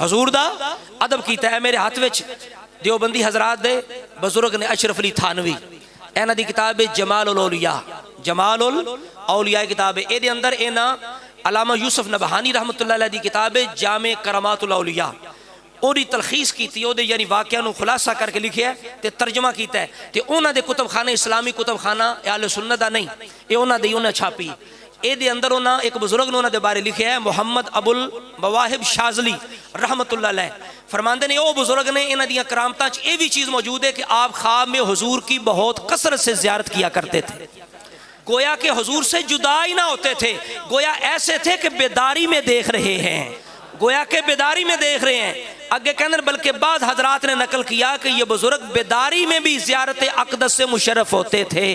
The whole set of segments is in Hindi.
हजूर दा अदब कीता है। मेरे हाथ विच देवबंदी हजरात दे बुजुर्ग ने अशरफ अली थानवी, इन्हां दी किताब है जमालुल औलिया, जमालुल औलिया किताब है। इहदे अंदर इन्हां अलामा यूसुफ नबहानी रहमतुल्लाह अलैह दी किताब है जामे करामातुल औलिया, ओदी तलखीस की ओदे यानी वाक़या नूं खुलासा करके लिखिया है ते तर्जमा कीता है। ते उन्हां दे कुतुब खाने इस्लामी कुतुब खाना अहले सुन्नत दा नहीं, ये उन्हां दी उन्हां छापी। ये अंदर उन्हें एक बुजुर्ग ने उन्होंने बारे लिखे है मुहम्मद अबुल मवाहिब शाजली रहमतुल्लाह अलैह, फरमाते ने वो बुजुर्ग ने इन्हां दी करामतां च ये भी चीज़ मौजूद है कि आप ख्वाब में हुजूर की बहुत कसरत से ज़ियारत किया करते थे, गोया के हुजूर से जुदा ही ना होते थे, गोया ऐसे थे कि बेदारी में देख रहे हैं, गोया के बेदारी में देख रहे हैं। आगे कहने बल्कि बाद हजरात ने नकल किया कि ये बुजुर्ग बेदारी में भी ज़ियारत अक़दस से मुशर्रफ होते थे,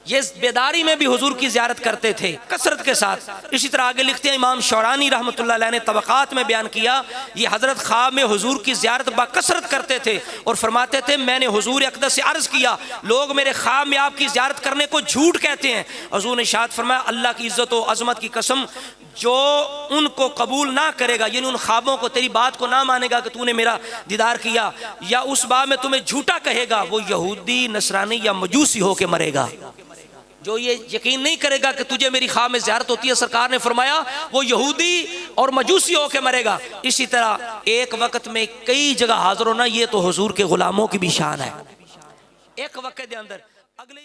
ये बेदारी में भी हुजूर की ज़ियारत करते थे कसरत के साथ। इसी तरह आगे लिखते हैं इमाम शौरानी रहमतुल्लाह अलैह ने तबक़ात में बयान किया, ये हज़रत ख्वाब में हुजूर की ज़ियारत बाकसरत करते थे और फरमाते थे मैंने हुजूर अक़दस से अर्ज़ किया लोग मेरे ख्वाब में आपकी ज़ियारत करने को झूठ कहते हैं। हुजूर ने इरशाद फरमाया अल्लाह की इज़्ज़त व अज़मत की कसम, जो उनको कबूल ना करेगा यानी उन ख्वाबों को, तेरी बात को ना मानेगा कि तूने मेरा दीदार किया, या उस बात में तुम्हें झूठा कहेगा, वो यहूदी नसरानी या मजूसी होकर मरेगा। जो ये यकीन नहीं करेगा कि तुझे मेरी ख्वाब में ज़ियारत होती है, सरकार ने फरमाया वो यहूदी और मजूसी होकर मरेगा। इसी तरह एक वक्त में कई जगह हाजिर होना, ये तो हुजूर के गुलामों की भी शान है। एक वक्त के अंदर अगले